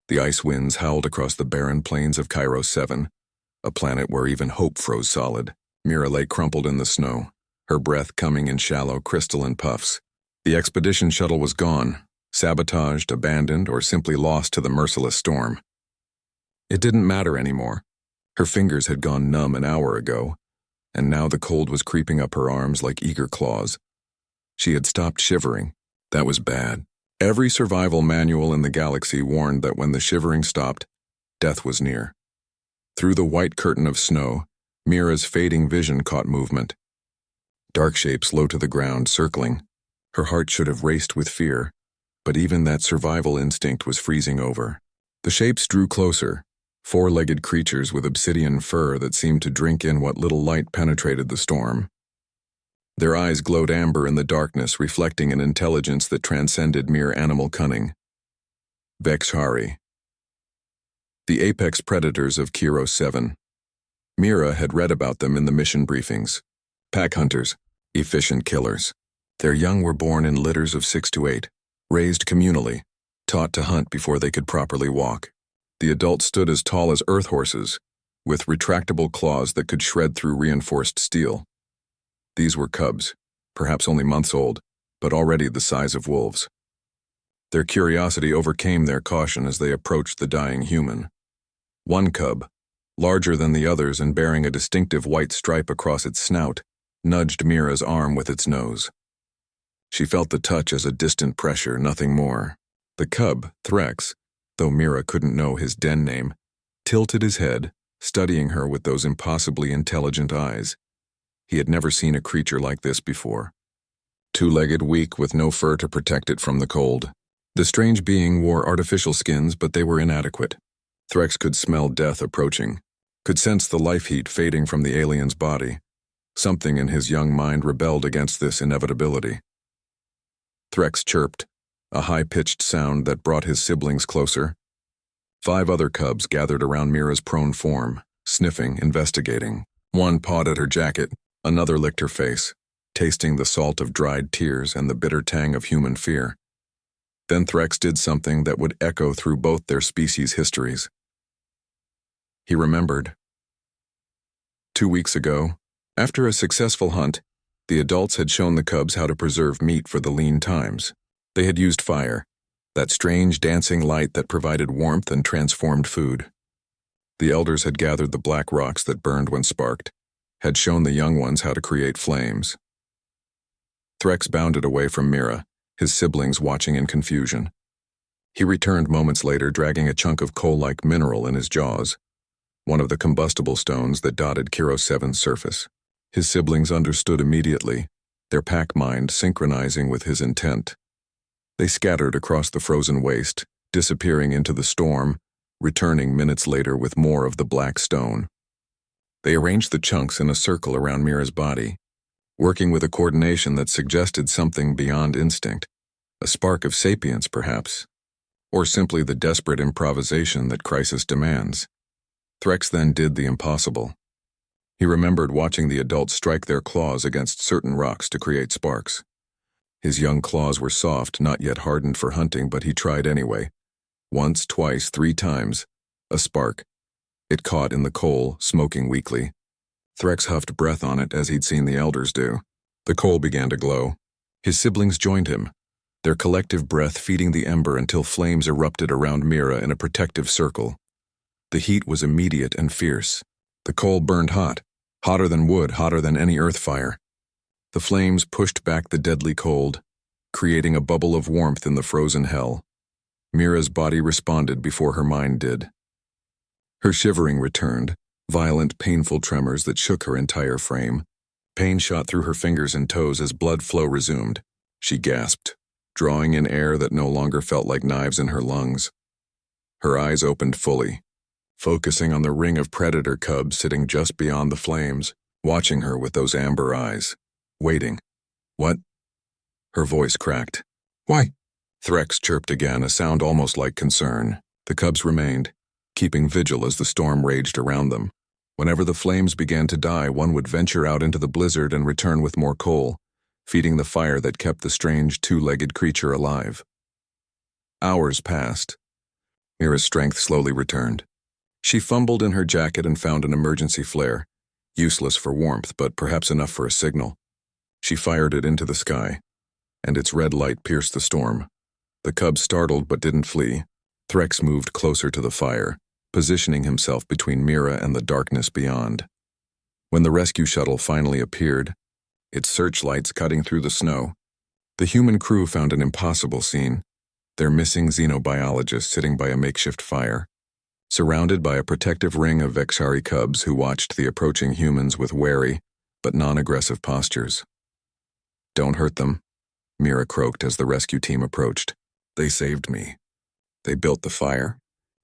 The ice winds howled across the barren plains of Cairo 7, a planet where even hope froze solid. Mira lay crumpled in the snow, her breath coming in shallow, crystalline puffs. The expedition shuttle was gone, sabotaged, abandoned, or simply lost to the merciless storm. It didn't matter anymore. Her fingers had gone numb an hour ago, and now the cold was creeping up her arms like eager claws. She had stopped shivering. That was bad. Every survival manual in the galaxy warned that when the shivering stopped, death was near. Through the white curtain of snow, Mira's fading vision caught movement. Dark shapes low to the ground, circling. Her heart should have raced with fear, but even that survival instinct was freezing over. The shapes drew closer, four-legged creatures with obsidian fur that seemed to drink in what little light penetrated the storm. Their eyes glowed amber in the darkness, reflecting an intelligence that transcended mere animal cunning. Vexhari. The apex predators of Cairo 7. Mira had read about them in the mission briefings. Pack hunters, efficient killers. Their young were born in litters of 6 to 8, raised communally, taught to hunt before they could properly walk. The adults stood as tall as earth horses, with retractable claws that could shred through reinforced steel. These were cubs, perhaps only months old, but already the size of wolves. Their curiosity overcame their caution as they approached the dying human. One cub, larger than the others and bearing a distinctive white stripe across its snout, nudged Mira's arm with its nose. She felt the touch as a distant pressure, nothing more. The cub, Threx, though Mira couldn't know his den name, tilted his head, studying her with those impossibly intelligent eyes. He had never seen a creature like this before. Two-legged, weak, with no fur to protect it from the cold. The strange being wore artificial skins, but they were inadequate. Threx could smell death approaching, could sense the life heat fading from the alien's body. Something in his young mind rebelled against this inevitability. Threx chirped, a high-pitched sound that brought his siblings closer. 5 other cubs gathered around Mira's prone form, sniffing, investigating. One pawed at her jacket, another licked her face, tasting the salt of dried tears and the bitter tang of human fear. Then Threx did something that would echo through both their species' histories. He remembered. 2 weeks ago, after a successful hunt, the adults had shown the cubs how to preserve meat for the lean times. They had used fire, that strange dancing light that provided warmth and transformed food. The elders had gathered the black rocks that burned when sparked, had shown the young ones how to create flames. Threx bounded away from Mira, his siblings watching in confusion. He returned moments later, dragging a chunk of coal-like mineral in his jaws, one of the combustible stones that dotted Cairo 7's surface. His siblings understood immediately, their pack mind synchronizing with his intent. They scattered across the frozen waste, disappearing into the storm, returning minutes later with more of the black stone. They arranged the chunks in a circle around Mira's body, working with a coordination that suggested something beyond instinct, a spark of sapience perhaps, or simply the desperate improvisation that crisis demands. Threx then did the impossible. He remembered watching the adults strike their claws against certain rocks to create sparks. His young claws were soft, not yet hardened for hunting, but he tried anyway. Once, twice, 3 times. A spark. It caught in the coal, smoking weakly. Threx huffed breath on it as he'd seen the elders do. The coal began to glow. His siblings joined him, their collective breath feeding the ember until flames erupted around Mira in a protective circle. The heat was immediate and fierce. The coal burned hot, hotter than wood, hotter than any earth fire. The flames pushed back the deadly cold, creating a bubble of warmth in the frozen hell. Mira's body responded before her mind did. Her shivering returned, violent, painful tremors that shook her entire frame. Pain shot through her fingers and toes as blood flow resumed. She gasped, drawing in air that no longer felt like knives in her lungs. Her eyes opened fully, focusing on the ring of predator cubs sitting just beyond the flames, watching her with those amber eyes. Waiting. What? Her voice cracked. Why? Threx chirped again, a sound almost like concern. The cubs remained, keeping vigil as the storm raged around them. Whenever the flames began to die, one would venture out into the blizzard and return with more coal, feeding the fire that kept the strange 2-legged creature alive. Hours passed. Mira's strength slowly returned. She fumbled in her jacket and found an emergency flare, useless for warmth but perhaps enough for a signal. She fired it into the sky, and its red light pierced the storm. The cubs startled but didn't flee. Threx moved closer to the fire, positioning himself between Mira and the darkness beyond. When the rescue shuttle finally appeared, its searchlights cutting through the snow, the human crew found an impossible scene. Their missing xenobiologist sitting by a makeshift fire, surrounded by a protective ring of Vexari cubs who watched the approaching humans with wary but non-aggressive postures. "Don't hurt them," Mira croaked as the rescue team approached. "They saved me. They built the fire.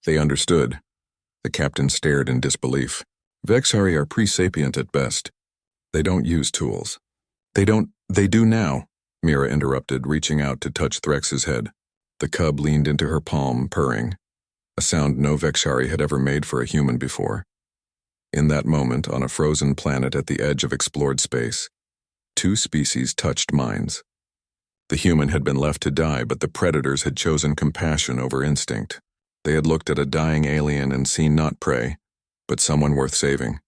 They understood." The captain stared in disbelief. "Vexari are pre-sapient at best. They don't use tools." They do now," Mira interrupted, reaching out to touch Threx's head. The cub leaned into her palm, purring, a sound no Vexari had ever made for a human before. In that moment, on a frozen planet at the edge of explored space, two species touched minds. The human had been left to die, but the predators had chosen compassion over instinct. They had looked at a dying alien and seen not prey, but someone worth saving.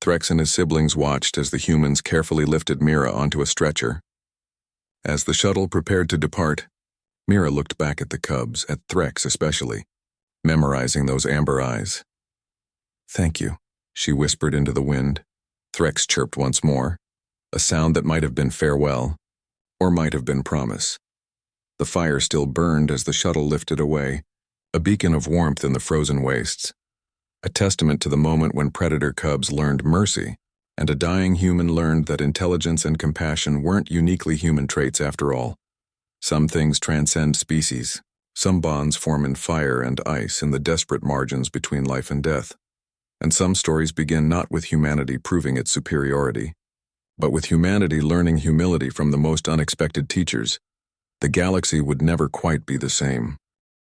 Threx and his siblings watched as the humans carefully lifted Mira onto a stretcher. As the shuttle prepared to depart, Mira looked back at the cubs, at Threx especially, memorizing those amber eyes. "Thank you," she whispered into the wind. Threx chirped once more, a sound that might have been farewell, or might have been promise. The fire still burned as the shuttle lifted away, a beacon of warmth in the frozen wastes, a testament to the moment when predator cubs learned mercy, and a dying human learned that intelligence and compassion weren't uniquely human traits after all. Some things transcend species. Some bonds form in fire and ice in the desperate margins between life and death. And some stories begin not with humanity proving its superiority, but with humanity learning humility from the most unexpected teachers. The galaxy would never quite be the same.